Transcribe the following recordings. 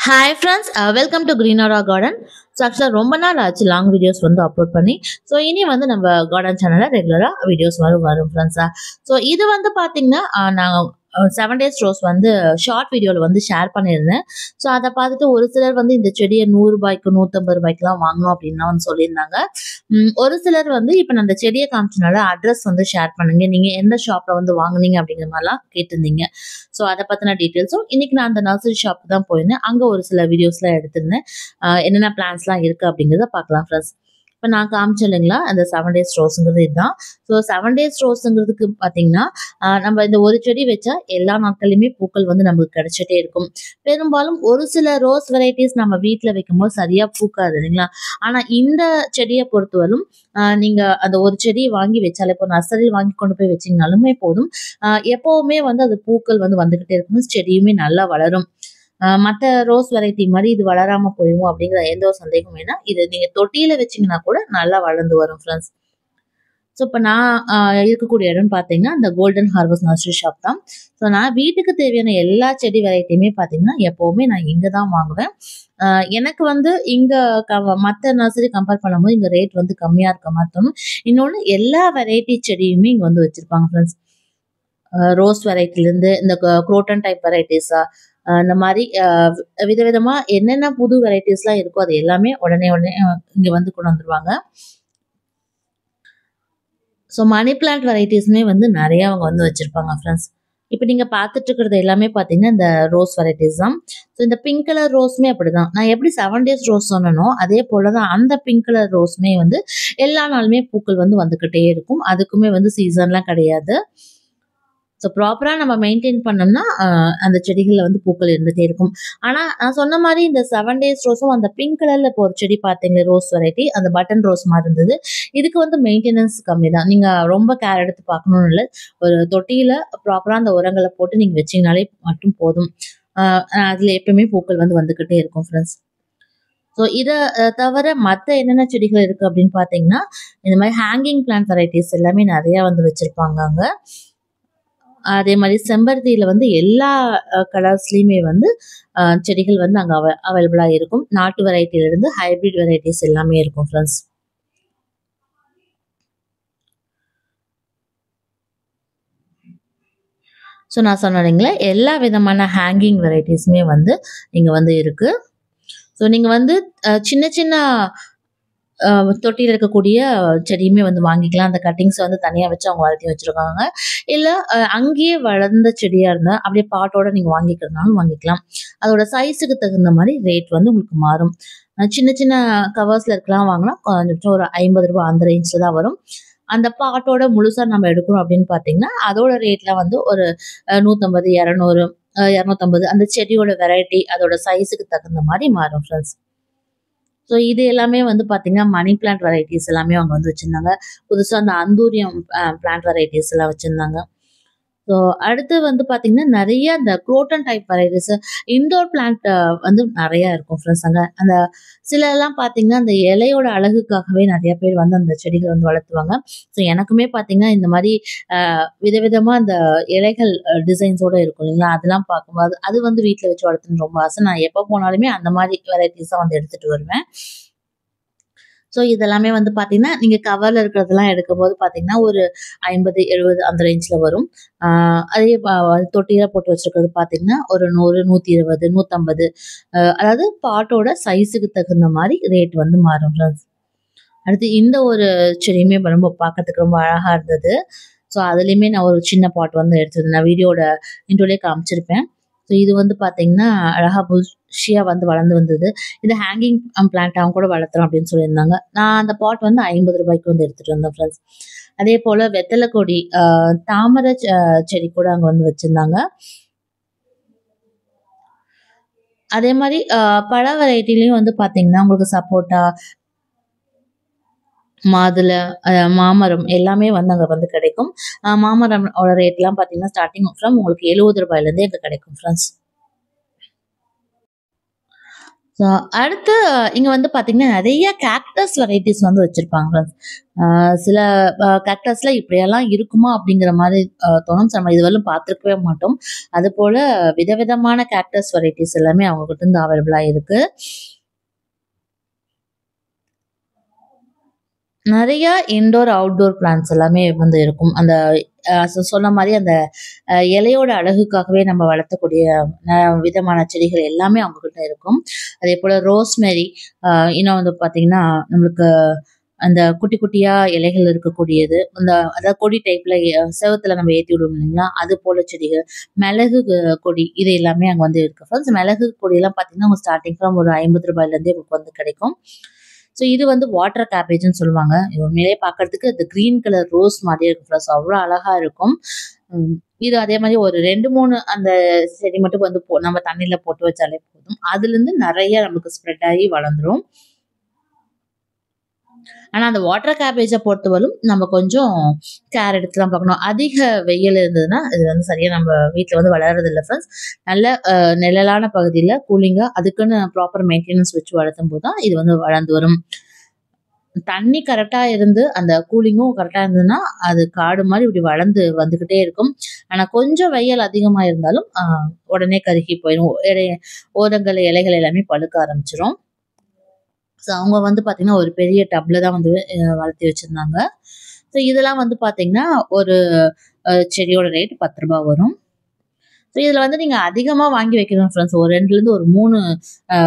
Hi friends, welcome to Green Aura Garden. So ஆக்சுவலாக ரொம்ப நாள் ஆச்சு லாங் வீடியோஸ் வந்து அப்லோட் பண்ணி. ஸோ இனி வந்து நம்ம கார்டன் சேனலில் ரெகுலராக வீடியோஸ் வரும் ஃப்ரெண்ட்ஸா. ஸோ இது வந்து பார்த்தீங்கன்னா நான் 7 days ரோஸ் வந்து ஷார்ட் வீடியோவில் வந்து ஷேர் பண்ணியிருந்தேன். ஸோ அதை பார்த்துட்டு ஒரு சிலர் வந்து இந்த செடியை 100 ரூபாய்க்கு 150 ரூபாய்க்குலாம் வாங்கணும் அப்படின்லாம் வந்து சொல்லியிருந்தாங்க. ஒரு சிலர் வந்து இப்போ நான் அந்த செடியை காமிச்சனால அட்ரஸ் வந்து ஷேர் பண்ணுங்க, நீங்கள் எந்த ஷாப்பில் வந்து வாங்குனீங்க அப்படிங்கிற மாதிரிலாம் கேட்டிருந்தீங்க. ஸோ அதை பற்றின டீட்டெயில்ஸும் இன்னைக்கு நான் அந்த நர்சரி ஷாப் தான் போயிருந்தேன். அங்கே ஒரு சில வீடியோஸ்லாம் எடுத்திருந்தேன். என்னென்ன பிளான்ஸ்லாம் இருக்குது அப்படிங்கிறத பார்க்கலாம் ஃப்ரெண்ட்ஸ். இப்போ நான் காமிச்சேன் இல்லைங்களா, அந்த 7 days ரோஸுங்கிறது இதுதான். ஸோ 7 days ரோஸுங்கிறதுக்கு பார்த்தீங்கன்னா நம்ம இந்த ஒரு செடி வச்சா எல்லா நாட்களையுமே பூக்கள் வந்து நமக்கு கிடைச்சிட்டே இருக்கும். பெரும்பாலும் ஒரு சில ரோஸ் வெரைட்டிஸ் நம்ம வீட்டில் வைக்கும்போது சரியாக பூக்காது இல்லைங்களா. ஆனால் இந்த செடியை பொறுத்தவரைக்கும் நீங்கள் அந்த ஒரு செடியை வாங்கி வச்சாலே, இப்போ நர்சரியில் வாங்கி கொண்டு போய் வச்சிங்கனாலுமே போதும், எப்போவுமே வந்து அது பூக்கள் வந்து வந்துக்கிட்டே இருக்கும், செடியுமே நல்லா வளரும். மற்ற ரோஸ் வெரைட்டி மாதிரி இது வளராம போயிடும் அப்படிங்கிற எந்த ஒரு சந்தேகமும் வேணாம். இது நீங்க தொட்டியில வச்சீங்கன்னா கூட நல்லா வளர்ந்து வரும் ஃப்ரெண்ட்ஸ். ஸோ இப்போ நான் இருக்கக்கூடிய இடம்னு பார்த்தீங்கன்னா இந்த கோல்டன் ஹார்வெஸ்ட் நர்சரி ஷாப் தான். ஸோ நான் வீட்டுக்கு தேவையான எல்லா செடி வெரைட்டியுமே பார்த்தீங்கன்னா எப்போவுமே நான் இங்கே தான் வாங்குவேன். எனக்கு வந்து இங்கே மற்ற நர்சரி கம்பேர் பண்ணும்போது இங்கே ரேட் வந்து கம்மியாக இருக்க மாதிரி தோணும். இன்னொன்று எல்லா வெரைட்டி செடியுமே இங்கே வந்து வச்சுருப்பாங்க ஃப்ரெண்ட்ஸ். ரோஸ் வெரைட்டிலேருந்து இந்த குரோட்டன் டைப் வெரைட்டிஸா, இந்த மாதிரி விதவிதமா என்னென்ன புது வெரைட்டிஸ்லாம் இருக்கோ அது எல்லாமே உடனே இங்க வந்து கொண்டு வந்துருவாங்க. ஸோ மணி பிளான்ட் வெரைட்டிஸ்மே வந்து நிறைய அவங்க வந்து வச்சிருப்பாங்க ஃப்ரெண்ட்ஸ். இப்போ நீங்க பார்த்துட்டு இருக்கிறது எல்லாமே பார்த்தீங்கன்னா இந்த ரோஸ் வெரைட்டிஸ் தான். ஸோ இந்த பிங்க் கலர் ரோஸ்மே அப்படிதான். நான் எப்படி 7 days ரோஸ் சொன்னனோ அதே போல தான் அந்த பிங்க் கலர் ரோஸ்மே வந்து எல்லா நாளுமே பூக்கள் வந்து வந்துக்கிட்டே இருக்கும். அதுக்குமே வந்து சீசன்லாம் கிடையாது. ஸோ ப்ராப்பராக நம்ம மெயின்டைன் பண்ணோம்னா அந்த செடிகளில் வந்து பூக்கள் இருந்துகிட்டே இருக்கும். ஆனால் நான் சொன்ன மாதிரி இந்த 7 days ரோஸும் அந்த பிங்க் கலரில் இப்போ ஒரு செடி பார்த்தீங்களே ரோஸ் வெரைட்டி, அந்த பட்டன் ரோஸ் மாதிரி இருந்தது. இதுக்கு வந்து மெயின்டெனன்ஸ் கம்மி தான். நீங்கள் ரொம்ப கேர் எடுத்து பார்க்கணும்னு இல்லை. ஒரு தொட்டியில் ப்ராப்பராக அந்த உரங்களை போட்டு நீங்கள் வச்சிங்கனாலே மட்டும் போதும். அதில் எப்பயுமே பூக்கள் வந்து வந்துக்கிட்டே இருக்கும் ஃப்ரெண்ட்ஸ். ஸோ இதை தவிர மற்ற என்னென்ன செடிகள் இருக்குது அப்படின்னு பார்த்தீங்கன்னா இந்த மாதிரி ஹேங்கிங் பிளான்ட் வெரைட்டிஸ் எல்லாமே நிறையா வந்து வச்சுருப்பாங்க அங்கே. அதே மாதிரி செம்பருத்தியில் வந்து எல்லா கலர்ஸ்லேயுமே வந்து செடிகள் வந்து அங்கே அவைலபிளாக இருக்கும். நாட்டு வெரைட்டியிலேருந்து ஹைப்ரிட் வெரைட்டிஸ் எல்லாமே இருக்கும் ஃப்ரெண்ட்ஸ். ஸோ நான் சொன்னீங்களே எல்லா விதமான ஹேங்கிங் வெரைட்டிஸுமே வந்து இங்கே வந்து இருக்குது. ஸோ நீங்கள் வந்து சின்ன சின்ன தொட்டியில் இருக்கக்கூடிய செடியுமே வந்து வாங்கிக்கலாம். அந்த கட்டிங்ஸ் வந்து தனியாக வச்சு அவங்க வளர்த்தி வச்சுருக்காங்க. இல்லை அங்கேயே வளர்ந்த செடியாக இருந்தால் அப்படியே பாட்டோட நீங்கள் வாங்கிக்கிறதுனாலும் வாங்கிக்கலாம். அதோட சைஸுக்கு தகுந்த மாதிரி ரேட் வந்து உங்களுக்கு மாறும். சின்ன சின்ன கவர்ஸில் இருக்கலாம் வாங்கினா கொஞ்சம் ஒரு 50 ரூபா அந்த ரேஞ்சில் தான் வரும். அந்த பாட்டோட முழுசாக நம்ம எடுக்கிறோம் அப்படின்னு பார்த்தீங்கன்னா அதோட ரேட்டில் வந்து ஒரு 150, 200, 250 அந்த செடியோட வெரைட்டி அதோட சைஸுக்கு தகுந்த மாதிரி மாறும் ஃப்ரெண்ட்ஸ். ஸோ இது எல்லாமே வந்து பார்த்தீங்கன்னா மணி பிளான்ட் வெரைட்டிஸ் எல்லாமே அவங்க வந்து வச்சுருந்தாங்க. புதுசாக அந்த அந்தூரியம் பிளான்ட் வெரைட்டிஸ் எல்லாம் வச்சுருந்தாங்க. ஸோ அடுத்து வந்து பார்த்தீங்கன்னா நிறைய அந்த croton type varieties indoor plant வந்து நிறையா இருக்கும் ஃப்ரெண்ட்ஸ். அங்கே அந்த சிலலாம் பார்த்தீங்கன்னா அந்த இலையோட அழகுக்காகவே நிறைய பேர் வந்து அந்த செடிகள் வந்து வளர்த்துவாங்க. ஸோ எனக்குமே பார்த்தீங்கன்னா இந்த மாதிரி விதவிதமாக அந்த இலைகள் டிசைன்ஸோடு இருக்கும் இல்லைங்களா, அதெல்லாம் பார்க்கும்போது அது வந்து வீட்டில் வச்சு வளர்த்துன்னு ரொம்ப ஆசை. நான் எப்போ போனாலுமே அந்த மாதிரி வெரைட்டிஸாக வந்து எடுத்துகிட்டு வருவேன். ஸோ இதெல்லாமே வந்து பார்த்தீங்கன்னா நீங்கள் கவரில் இருக்கிறதெல்லாம் எடுக்கும்போது பார்த்தீங்கன்னா ஒரு 50, 70 அந்த ரேஞ்சில் வரும். அதே தொட்டியில் போட்டு வச்சுருக்கிறது பார்த்தீங்கன்னா ஒரு 100, 120, 150, அதாவது பாட்டோட சைஸுக்கு தகுந்த மாதிரி ரேட் வந்து மாறும் ஃப்ரெண்ட்ஸ். அடுத்து இந்த ஒரு செடியுமே ரொம்ப பார்க்கறதுக்கு ரொம்ப அழகாக இருந்தது. ஸோ அதுலேயுமே நான் ஒரு சின்ன பாட் வந்து எடுத்தது நான் வீடியோட இன்ட்ரோலே காமிச்சிருப்பேன். ஸோ இது வந்து பார்த்தீங்கன்னா அழகாக புஷ்ஷியாக வந்து வளர்ந்து வந்தது. இது ஹேங்கிங் பிளான்ட்டாகவும் கூட வளர்த்துறோம் அப்படின்னு சொல்லியிருந்தாங்க. நான் அந்த பாட் வந்து 50 ரூபாய்க்கு வந்து எடுத்துகிட்டு வந்தேன் ஃப்ரெண்ட்ஸ். அதே போல் வெத்தலை கொடி, தாமரை செடி கூட அங்கே வந்து வச்சுருந்தாங்க. அதே மாதிரி பழ வெரைட்டிலையும் வந்து பார்த்தீங்கன்னா உங்களுக்கு சப்போட்டா, மாதுளை, மாமரம் எல்லாமே வந்து அங்கே வந்து கிடைக்கும். மாமரமோட ரேட்லாம் பார்த்தீங்கன்னா ஸ்டார்டிங் ஃப்ரம் உங்களுக்கு 70 ரூபாயிலேருந்தே அங்கே கிடைக்கும் ஃப்ரெண்ட்ஸ். ஸோ அடுத்து இங்க வந்து பார்த்தீங்கன்னா, நெறைய கேக்டஸ் வெரைட்டிஸ் வந்து வச்சிருப்பாங்க ஃப்ரெண்ட்ஸ். சில கேக்டஸ்ல இப்படியெல்லாம் இருக்குமா? அப்படிங்கிற மாரி தோணும். நம்ம இதுவரையிலும் பார்த்துருக்கவே மாட்டோம். அதுபோல விதவிதமான கேக்டஸ் வெரைட்டிஸ் எல்லாமே அவங்க கிட்ட இருந்து அவைலபிளா இருக்கு. நெறைய இன்டோர், அவுட்டோர் பிளான்ட்ஸ் எல்லாமே வந்து இருக்கும். அந்த சொன்ன மாரி அந்த இலையோட அழகுக்காகவே நம்ம வளர்த்தக்கூடிய ந விதமான செடிகள் எல்லாமே அவங்ககிட்ட இருக்கும். அதேபோல ரோஸ்மெரி இன்னும் வந்து பார்த்தீங்கன்னா, நம்மளுக்கு அந்த குட்டி குட்டியா இலைகள் இருக்கக்கூடியது. அதாவது கொடி டைப்ல செவுத்துல நம்ம ஏத்தி விடுவோம் இல்லைங்களா? அது போல செடிகள். மிளகு கொடி இது எல்லாமே அங்க வந்து இருக்கு ஃப்ரெண்ட்ஸ். மிளகு கொடியெல்லாம் பார்த்தீங்கன்னா, உங்க ஸ்டார்ட்டிங் ஃப்ரம் ஒரு ரூ. 50லேருந்தே உங்களுக்கு வந்து கிடைக்கும். ஸோ இது வந்து வாட்டர் கேபேஜ்ன்னு சொல்லுவாங்க. இது உண்மையிலேயே பார்க்கறதுக்கு அந்த கிரீன் கலர் ரோஸ் மாரியே இருக்கும் ஃப்ரெண்ட்ஸ். அவ்ளோ அழகா இருக்கும். ம். இது அதே மாரி ஒரு 2, 3 அந்த செடி மட்டும் வந்து நம்ம தண்ணீல போட்டு வச்சாலே போதும். அதுலருந்து நெறைய நமக்கு ஸ்ப்ரெட் ஆகி வளர்ந்துரும். ஆனா அந்த வாட்டர் கேபேஜ பொறுத்தவரைக்கும் நம்ம கொஞ்சம் கேர் எடுத்து தான் பார்க்கணும். அதிக வெயில் இருந்ததுன்னா, இது வந்து சரியா நம்ம வீட்ல வந்து வளர்றதில்ல ஃப்ரெண்ட்ஸ். நல்ல நிழலான பகுதியில கூலிங்கா அதுக்குன்னு ப்ராப்பர் மெயின்டனன்ஸ் வச்சு வளர்த்தும்போது தான் இது வந்து வளர்ந்து வரும். தண்ணி கரெக்ட்டா இருந்து, அந்த கூலிங்கும் கரெக்ட்டா இருந்ததுன்னா, அது காடு மாரி இப்படி வளர்ந்து வந்துகிட்டே இருக்கும். ஆனா கொஞ்சம் வெயில் அதிகமா இருந்தாலும், உடனே கருகி போயிரும். ஓரங்கள், இலைகள் எல்லாமே பழுக்க ஆரம்பிச்சுரும். ஸோ அவங்க வந்து பார்த்தீங்கன்னா, ஒரு பெரிய டப்ல தான் வந்து வளர்த்தி வச்சிருந்தாங்க. ஸோ இதெல்லாம் வந்து பார்த்தீங்கன்னா, ஒரு செடியோட ரேட் ரூ. 10 வரும். ஸோ இதில வந்து நீங்க அதிகமா வாங்கி வைக்கணும் ஃப்ரெண்ட்ஸ். ஒரு 2லேருந்து ஒரு 3 அ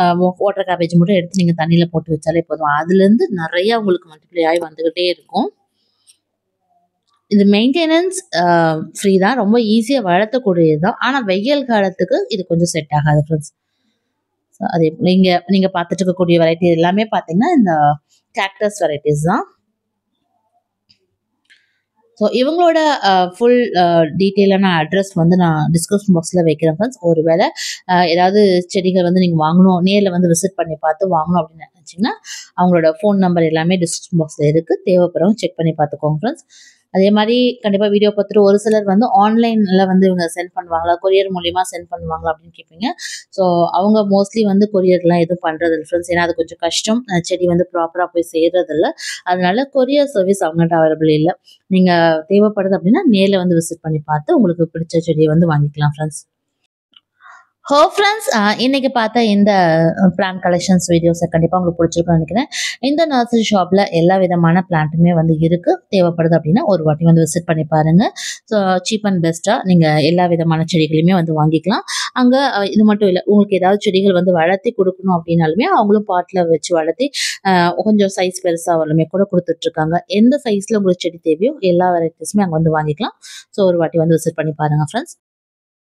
அ வாட்டர் கேபேஜ் மட்டும் எடுத்து நீங்க தண்ணீல போட்டு வச்சாலே போதும். அதுலேருந்து நெறைய உங்களுக்கு மல்டிப்ளை ஆயி வந்துகிட்டே இருக்கும். இது மெயின்டெனன்ஸ் ஃப்ரீ தான். ரொம்ப ஈஸியா வளர்த்தக்கூடியது தான். ஆனா வெயில் காலத்துக்கு இது கொஞ்சம் செட் ஆகாது ஃப்ரெண்ட்ஸ். அது நீங்க நீங்க பார்த்துட்டு இருக்கக்கூடிய வெரைட்டி எல்லாமே பார்த்தீங்கன்னா, இந்த கேக்டஸ் வெரைட்டிஸ் தான். ஸோ இவங்களோட ஃபுல் டீட்டெயிலான அட்ரஸ் வந்து நான் டிஸ்கிரிப்ஷன் பாக்ஸ்ல வைக்கிறேன் ஃப்ரெண்ட்ஸ். ஒரு வேள ஏதாவது செடிகள் வந்து நீங்க வாங்கணும், நேர்ல வந்து விசிட் பண்ணி பார்த்து வாங்கணும் அப்படின்னு நினைச்சீங்கன்னா, அவங்களோட ஃபோன் நம்பர் எல்லாமே டிஸ்கிரிப்ஷன் பாக்ஸ்ல இருக்கு. தேவைப்படுறவங்க செக் பண்ணி பார்த்துக்கோங்க ஃப்ரெண்ட்ஸ். அதே மாரி கண்டிப்பா வீடியோ பார்த்துட்டு ஒரு சிலர் வந்து ஆன்லைன்ல வந்து இவங்க சென்ட் பண்ணுவாங்களா? கொரியர் மூலியமா சென்ட் பண்ணுவாங்களா? அப்படின்னு கேட்பீங்க. ஸோ அவங்க மோஸ்ட்லி வந்து கொரியர்லாம் எதுவும் பண்றதில்ல ஃப்ரெண்ட்ஸ். ஏன்னா அது கொஞ்சம் கஷ்டம். செடி வந்து ப்ராப்பரா போய் சேர்றதில்ல. அதனால கொரியர் சர்வீஸ் அவங்கள்ட்ட அவைலபிள் இல்ல. நீங்க தேவைப்படுது அப்படின்னா, நேர்ல வந்து விசிட் பண்ணி பார்த்து உங்களுக்கு பிடிச்ச செடிய வந்து வாங்கிக்கலாம் ஃப்ரெண்ட்ஸ். ஃப்ரெண்ட்ஸ் இன்னைக்கு பார்த்த இந்த பிளான்ட் கலெக்ஷன்ஸ் வீடியோஸ கண்டிப்பா உங்களுக்கு பிடிச்சிருக்கும்னு நினைக்கிறேன். இந்த நர்சரி ஷாப்ல எல்லா விதமான பிளான்ட்டுமே வந்து இருக்கு. தேவைப்படுது அப்படின்னா ஒரு வாட்டி வந்து விசிட் பண்ணி பாருங்க. ஸோ சீப் அண்ட் பெஸ்ட்டா நீங்க எல்லா விதமான செடிகளையுமே வந்து வாங்கிக்கலாம். அங்க இது மட்டும் இல்ல. உங்களுக்கு ஏதாவது செடிகள் வந்து வளர்த்தி குடுக்கணும் அப்படின்னாலுமே, அவங்களும் பாட்ல வச்சு வளர்த்தி கொஞ்சம் சைஸ் பெருசா வரலுமே கூட குடுத்துட்டுருக்காங்க. எந்த சைஸ்ல உங்களுக்கு செடி தேவையோ எல்லா வெரைட்டீஸுமே அங்க வந்து வாங்கிக்கலாம். ஸோ ஒரு வாட்டி வந்து விசிட் பண்ணி பாருங்க ஃப்ரெண்ட்ஸ்.